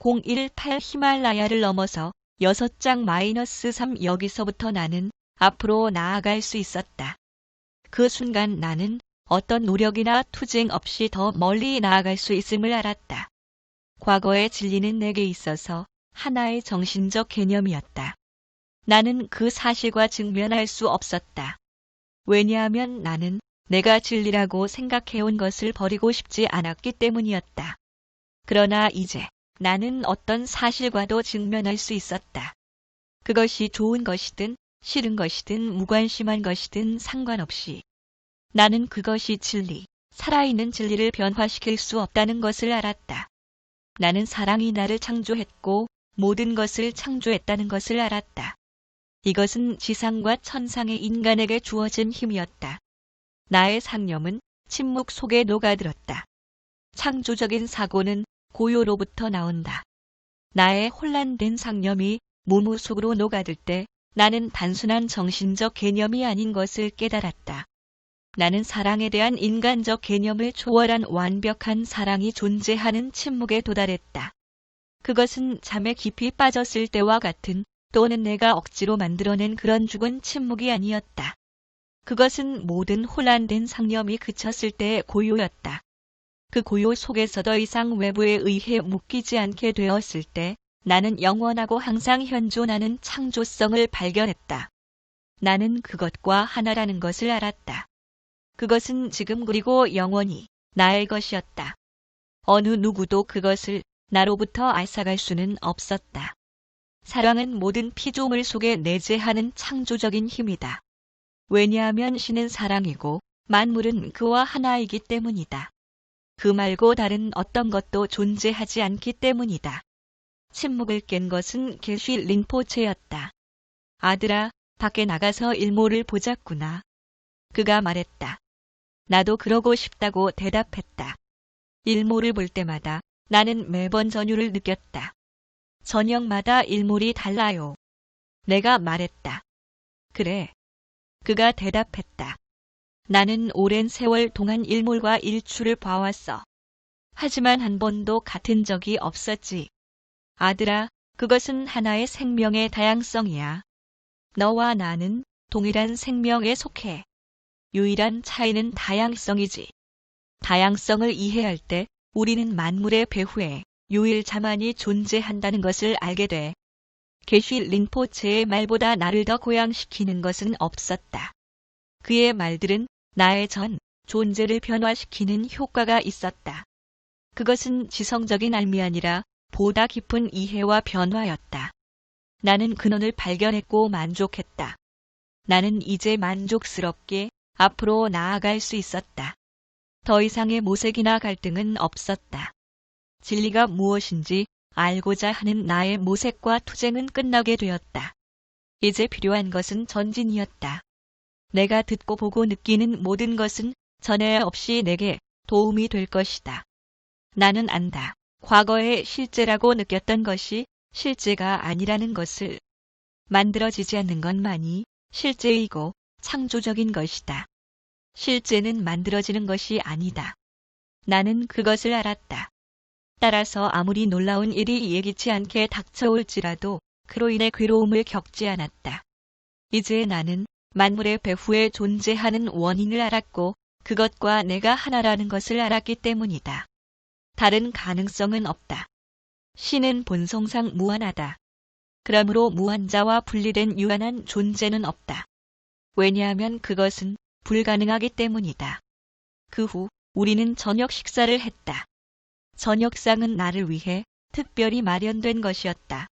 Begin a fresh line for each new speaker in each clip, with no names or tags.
018 히말라야를 넘어서 6장-3 여기서부터 나는 앞으로 나아갈 수 있었다. 그 순간 나는 어떤 노력이나 투쟁 없이 더 멀리 나아갈 수 있음을 알았다. 과거의 진리는 내게 있어서 하나의 정신적 개념이었다. 나는 그 사실과 직면할 수 없었다. 왜냐하면 나는 내가 진리라고 생각해온 것을 버리고 싶지 않았기 때문이었다. 그러나 이제 나는 어떤 사실과도 직면할 수 있었다. 그것이 좋은 것이든 싫은 것이든 무관심한 것이든 상관없이 나는 그것이 진리, 살아있는 진리를 변화시킬 수 없다는 것을 알았다. 나는 사랑이 나를 창조했고 모든 것을 창조했다는 것을 알았다. 이것은 지상과 천상의 인간에게 주어진 힘이었다. 나의 상념은 침묵 속에 녹아들었다. 창조적인 사고는 고요로부터 나온다. 나의 혼란된 상념이 무무 속으로 녹아들 때 나는 단순한 정신적 개념이 아닌 것을 깨달았다. 나는 사랑에 대한 인간적 개념을 초월한 완벽한 사랑이 존재하는 침묵에 도달했다. 그것은 잠에 깊이 빠졌을 때와 같은 또는 내가 억지로 만들어낸 그런 죽은 침묵이 아니었다. 그것은 모든 혼란된 상념이 그쳤을 때의 고요였다. 그 고요 속에서 더 이상 외부에 의해 묶이지 않게 되었을 때 나는 영원하고 항상 현존하는 창조성을 발견했다. 나는 그것과 하나라는 것을 알았다. 그것은 지금 그리고 영원히 나의 것이었다. 어느 누구도 그것을 나로부터 앗아갈 수는 없었다. 사랑은 모든 피조물 속에 내재하는 창조적인 힘이다. 왜냐하면 신은 사랑이고 만물은 그와 하나이기 때문이다. 그 말고 다른 어떤 것도 존재하지 않기 때문이다. 침묵을 깬 것은 게쉬 린포체였다. 아들아, 밖에 나가서 일몰을 보자꾸나. 그가 말했다. 나도 그러고 싶다고 대답했다. 일몰을 볼 때마다 나는 매번 전율을 느꼈다. 저녁마다 일몰이 달라요. 내가 말했다. 그래. 그가 대답했다. 나는 오랜 세월 동안 일몰과 일출을 봐왔어. 하지만 한 번도 같은 적이 없었지. 아들아, 그것은 하나의 생명의 다양성이야. 너와 나는 동일한 생명에 속해. 유일한 차이는 다양성이지. 다양성을 이해할 때 우리는 만물의 배후에 유일자만이 존재한다는 것을 알게 돼. 게쉬 린포체의 말보다 나를 더 고양시키는 것은 없었다. 그의 말들은 나의 전 존재를 변화시키는 효과가 있었다. 그것은 지성적인 알미 아니라 보다 깊은 이해와 변화였다. 나는 근원을 발견했고 만족했다. 나는 이제 만족스럽게 앞으로 나아갈 수 있었다. 더 이상의 모색이나 갈등은 없었다. 진리가 무엇인지 알고자 하는 나의 모색과 투쟁은 끝나게 되었다. 이제 필요한 것은 전진이었다. 내가 듣고 보고 느끼는 모든 것은 전에 없이 내게 도움이 될 것이다. 나는 안다. 과거에 실제라고 느꼈던 것이 실제가 아니라는 것을. 만들어지지 않는 것만이 실제이고 창조적인 것이다. 실제는 만들어지는 것이 아니다. 나는 그것을 알았다. 따라서 아무리 놀라운 일이 예기치 않게 닥쳐올지라도 그로 인해 괴로움을 겪지 않았다. 이제 나는 만물의 배후에 존재하는 원인을 알았고 그것과 내가 하나라는 것을 알았기 때문이다. 다른 가능성은 없다. 신은 본성상 무한하다. 그러므로 무한자와 분리된 유한한 존재는 없다. 왜냐하면 그것은 불가능하기 때문이다. 그 후 우리는 저녁 식사를 했다. 저녁상은 나를 위해 특별히 마련된 것이었다.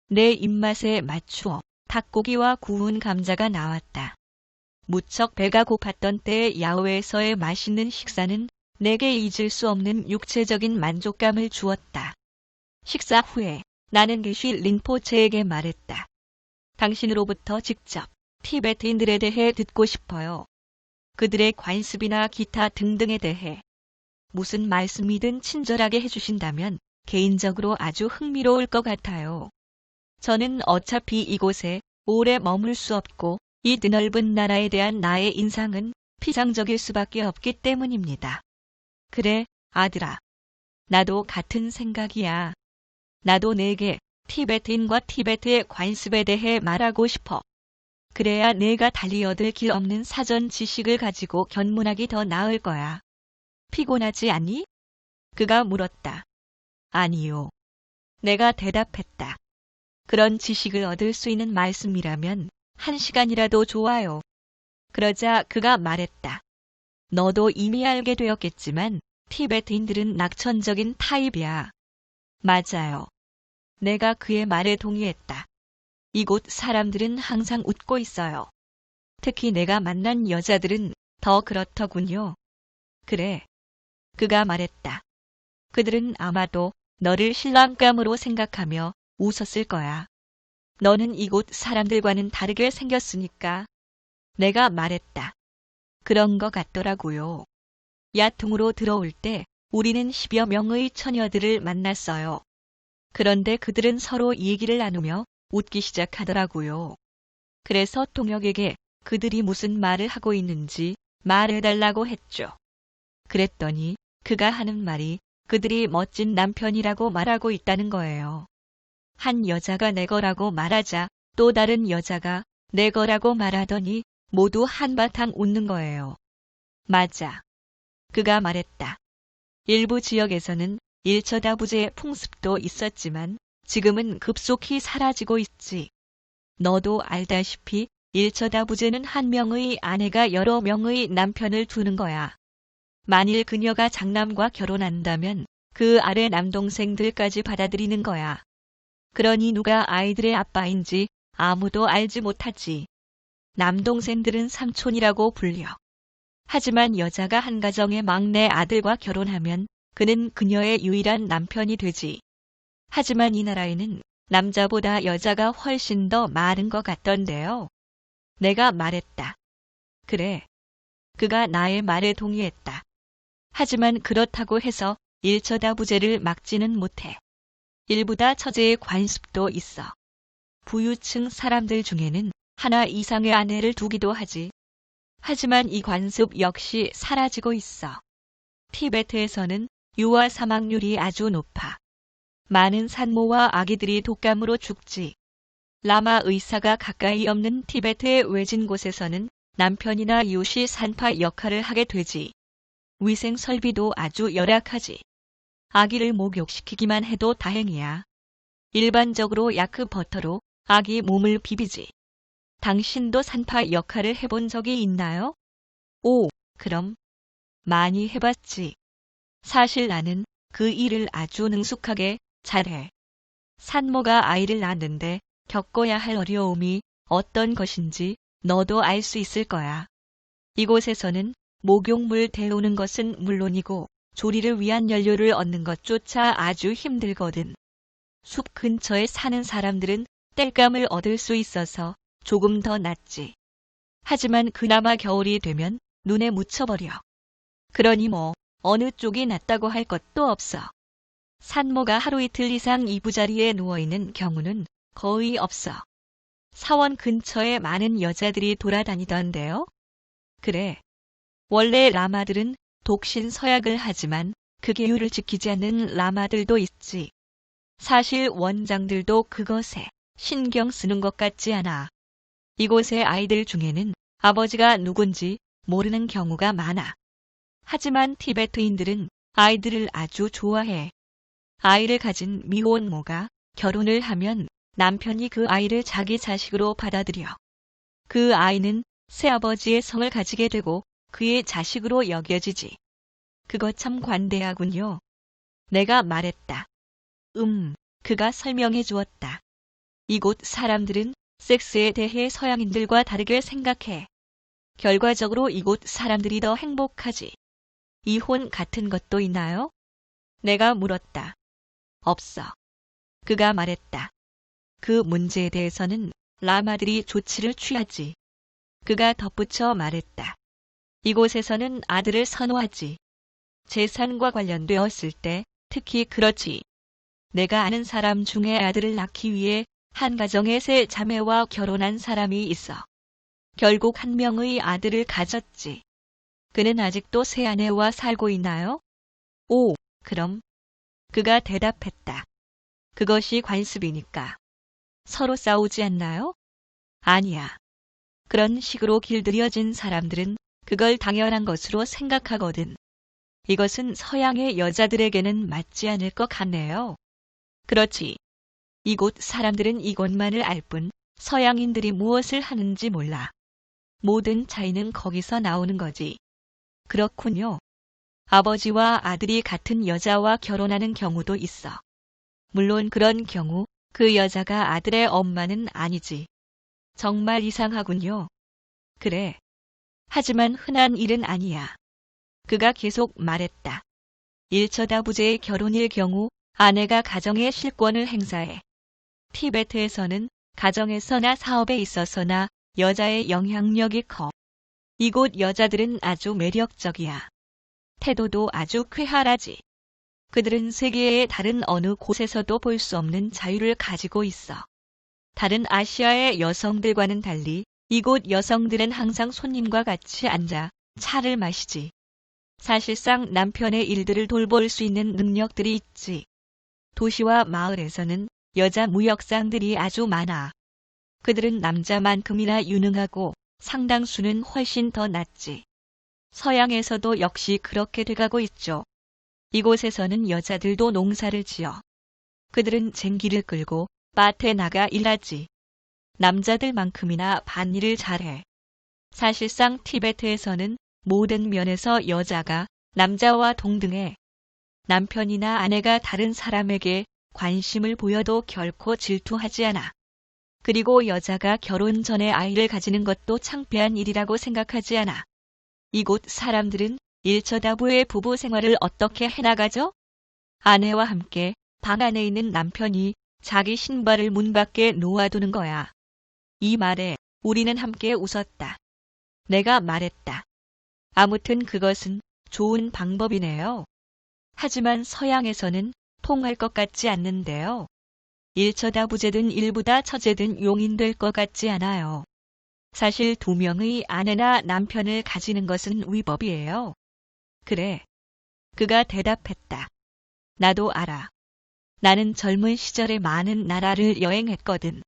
내 입맛에 맞추어 닭고기와 구운 감자가 나왔다. 무척 배가 고팠던 때의 야외에서의 맛있는 식사는 내게 잊을 수 없는 육체적인 만족감을 주었다. 식사 후에 나는 게쉬 린포체에게 말했다. 당신으로부터 직접 티베트인들에 대해 듣고 싶어요. 그들의 관습이나 기타 등등에 대해 무슨 말씀이든 친절하게 해주신다면 개인적으로 아주 흥미로울 것 같아요. 저는 어차피 이곳에 오래 머물 수 없고 이 드넓은 나라에 대한 나의 인상은 피상적일 수밖에 없기 때문입니다. 그래, 아들아. 나도 같은 생각이야. 나도 내게 티베트인과 티베트의 관습에 대해 말하고 싶어. 그래야 내가 달리 얻을 길 없는 사전 지식을 가지고 견문하기 더 나을 거야. 피곤하지 않니? 그가 물었다. 아니요. 내가 대답했다. 그런 지식을 얻을 수 있는 말씀이라면 1시간이라도 좋아요. 그러자 그가 말했다. 너도 이미 알게 되었겠지만 티베트인들은 낙천적인 타입이야. 맞아요. 내가 그의 말에 동의했다. 이곳 사람들은 항상 웃고 있어요. 특히 내가 만난 여자들은 더 그렇더군요. 그래. 그가 말했다. 그들은 아마도 너를 신랑감으로 생각하며 웃었을 거야. 너는 이곳 사람들과는 다르게 생겼으니까. 내가 말했다. 그런 것 같더라고요. 야퉁으로 들어올 때 우리는 10여 명의 처녀들을 만났어요. 그런데 그들은 서로 얘기를 나누며 웃기 시작하더라고요. 그래서 동혁에게 그들이 무슨 말을 하고 있는지 말해달라고 했죠. 그랬더니 그가 하는 말이 그들이 멋진 남편이라고 말하고 있다는 거예요. 한 여자가 내 거라고 말하자 또 다른 여자가 내 거라고 말하더니 모두 한바탕 웃는 거예요. 맞아. 그가 말했다. 일부 지역에서는 일처다부제의 풍습도 있었지만 지금은 급속히 사라지고 있지. 너도 알다시피 일처다부제는 한 명의 아내가 여러 명의 남편을 두는 거야. 만일 그녀가 장남과 결혼한다면 그 아래 남동생들까지 받아들이는 거야. 그러니 누가 아이들의 아빠인지 아무도 알지 못하지. 남동생들은 삼촌이라고 불려. 하지만 여자가 한 가정의 막내 아들과 결혼하면 그는 그녀의 유일한 남편이 되지. 하지만 이 나라에는 남자보다 여자가 훨씬 더 많은 것 같던데요. 내가 말했다. 그래. 그가 나의 말에 동의했다. 하지만 그렇다고 해서 일처다부제를 막지는 못해. 일부다 처제의 관습도 있어. 부유층 사람들 중에는 하나 이상의 아내를 두기도 하지. 하지만 이 관습 역시 사라지고 있어. 티베트에서는 유아 사망률이 아주 높아. 많은 산모와 아기들이 독감으로 죽지. 라마 의사가 가까이 없는 티베트의 외진 곳에서는 남편이나 이웃이 산파 역할을 하게 되지. 위생 설비도 아주 열악하지. 아기를 목욕시키기만 해도 다행이야. 일반적으로 야크 버터로 아기 몸을 비비지. 당신도 산파 역할을 해본 적이 있나요? 오, 그럼. 많이 해봤지. 사실 나는 그 일을 아주 능숙하게 잘해. 산모가 아이를 낳는데 겪어야 할 어려움이 어떤 것인지 너도 알 수 있을 거야. 이곳에서는 목욕물 데우는 것은 물론이고 조리를 위한 연료를 얻는 것조차 아주 힘들거든. 숲 근처에 사는 사람들은 땔감을 얻을 수 있어서 조금 더 낫지. 하지만 그나마 겨울이 되면 눈에 묻혀버려. 그러니 뭐 어느 쪽이 낫다고 할 것도 없어. 산모가 하루 이틀 이상 이부자리에 누워있는 경우는 거의 없어. 사원 근처에 많은 여자들이 돌아다니던데요. 그래. 원래 라마들은 독신 서약을 하지만 그 계율을 지키지 않는 라마들도 있지. 사실 원장들도 그것에 신경 쓰는 것 같지 않아. 이곳의 아이들 중에는 아버지가 누군지 모르는 경우가 많아. 하지만 티베트인들은 아이들을 아주 좋아해. 아이를 가진 미혼모가 결혼을 하면 남편이 그 아이를 자기 자식으로 받아들여. 그 아이는 새아버지의 성을 가지게 되고 그의 자식으로 여겨지지. 그거 참 관대하군요. 내가 말했다. 그가 설명해 주었다. 이곳 사람들은 섹스에 대해 서양인들과 다르게 생각해. 결과적으로 이곳 사람들이 더 행복하지. 이혼 같은 것도 있나요? 내가 물었다. 없어. 그가 말했다. 그 문제에 대해서는 라마들이 조치를 취하지. 그가 덧붙여 말했다. 이곳에서는 아들을 선호하지. 재산과 관련되었을 때 특히 그렇지. 내가 아는 사람 중에 아들을 낳기 위해 한 가정의 세 자매와 결혼한 사람이 있어. 결국 한 명의 아들을 가졌지. 그는 아직도 새 아내와 살고 있나요? 오, 그럼. 그가 대답했다. 그것이 관습이니까. 서로 싸우지 않나요? 아니야. 그런 식으로 길들여진 사람들은 그걸 당연한 것으로 생각하거든. 이것은 서양의 여자들에게는 맞지 않을 것 같네요. 그렇지. 이곳 사람들은 이것만을 알 뿐 서양인들이 무엇을 하는지 몰라. 모든 차이는 거기서 나오는 거지. 그렇군요. 아버지와 아들이 같은 여자와 결혼하는 경우도 있어. 물론 그런 경우 그 여자가 아들의 엄마는 아니지. 정말 이상하군요. 그래. 하지만 흔한 일은 아니야. 그가 계속 말했다. 일처다부재의 결혼일 경우 아내가 가정의 실권을 행사해. 티베트에서는 가정에서나 사업에 있어서나 여자의 영향력이 커. 이곳 여자들은 아주 매력적이야. 태도도 아주 쾌활하지. 그들은 세계의 다른 어느 곳에서도 볼 수 없는 자유를 가지고 있어. 다른 아시아의 여성들과는 달리 이곳 여성들은 항상 손님과 같이 앉아 차를 마시지. 사실상 남편의 일들을 돌볼 수 있는 능력들이 있지. 도시와 마을에서는 여자 무역상들이 아주 많아. 그들은 남자만큼이나 유능하고 상당수는 훨씬 더 낫지. 서양에서도 역시 그렇게 돼가고 있죠. 이곳에서는 여자들도 농사를 지어. 그들은 쟁기를 끌고 밭에 나가 일하지. 남자들만큼이나 밭일을 잘해. 사실상 티베트에서는 모든 면에서 여자가 남자와 동등해. 남편이나 아내가 다른 사람에게 관심을 보여도 결코 질투하지 않아. 그리고 여자가 결혼 전에 아이를 가지는 것도 창피한 일이라고 생각하지 않아. 이곳 사람들은 일처다부의 부부 생활을 어떻게 해나가죠? 아내와 함께 방 안에 있는 남편이 자기 신발을 문 밖에 놓아두는 거야. 이 말에 우리는 함께 웃었다. 내가 말했다. 아무튼 그것은 좋은 방법이네요. 하지만 서양에서는 통할 것 같지 않는데요. 일처다부재든 일부다 처제든 용인 될 것 같지 않아요. 사실 두 명의 아내나 남편을 가지는 것은 위법이에요. 그래. 그가 대답했다. 나도 알아. 나는 젊은 시절에 많은 나라를 여행했거든.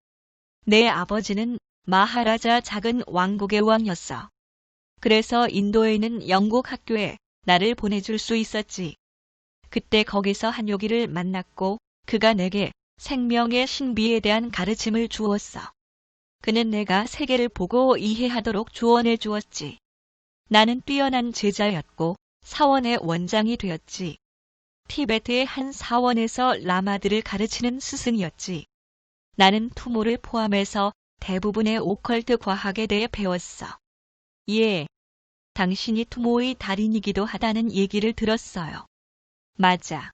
내 아버지는 마하라자 작은 왕국의 왕이었어. 그래서 인도에 있는 영국 학교에 나를 보내줄 수 있었지. 그때 거기서 한요기를 만났고 그가 내게 생명의 신비에 대한 가르침을 주었어. 그는 내가 세계를 보고 이해하도록 조언해 주었지. 나는 뛰어난 제자였고 사원의 원장이 되었지. 티베트의 한 사원에서 라마들을 가르치는 스승이었지. 나는 투모를 포함해서 대부분의 오컬트 과학에 대해 배웠어. 예, 당신이 투모의 달인이기도 하다는 얘기를 들었어요. 맞아.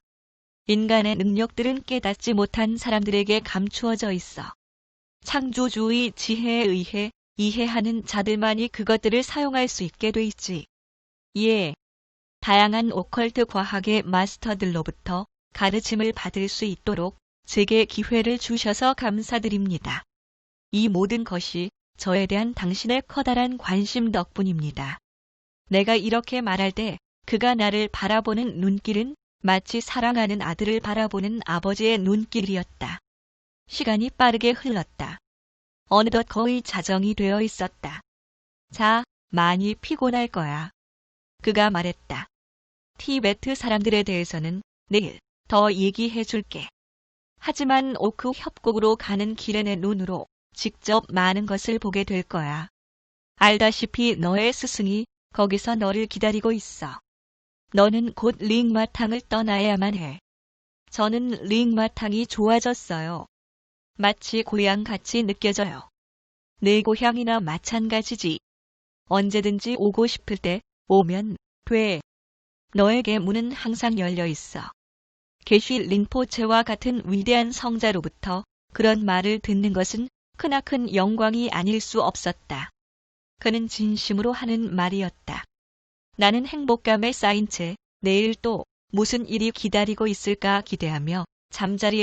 인간의 능력들은 깨닫지 못한 사람들에게 감추어져 있어. 창조주의 지혜에 의해 이해하는 자들만이 그것들을 사용할 수 있게 돼 있지. 예, 다양한 오컬트 과학의 마스터들로부터 가르침을 받을 수 있도록 제게 기회를 주셔서 감사드립니다. 이 모든 것이 저에 대한 당신의 커다란 관심 덕분입니다. 내가 이렇게 말할 때 그가 나를 바라보는 눈길은 마치 사랑하는 아들을 바라보는 아버지의 눈길이었다. 시간이 빠르게 흘렀다. 어느덧 거의 자정이 되어 있었다. 자, 많이 피곤할 거야. 그가 말했다. 티베트 사람들에 대해서는 내일 더 얘기해 줄게. 하지만 오크 협곡으로 가는 길에 내 눈으로 직접 많은 것을 보게 될 거야. 알다시피 너의 스승이 거기서 너를 기다리고 있어. 너는 곧 링마탕을 떠나야만 해. 저는 링마탕이 좋아졌어요. 마치 고향같이 느껴져요. 내 고향이나 마찬가지지. 언제든지 오고 싶을 때 오면 돼. 너에게 문은 항상 열려 있어. 게쉬 린포체와 같은 위대한 성자로부터 그런 말을 듣는 것은 크나큰 영광이 아닐 수 없었다. 그는 진심으로 하는 말이었다. 나는 행복감에 쌓인 채 내일 또 무슨 일이 기다리고 있을까 기대하며 잠자리에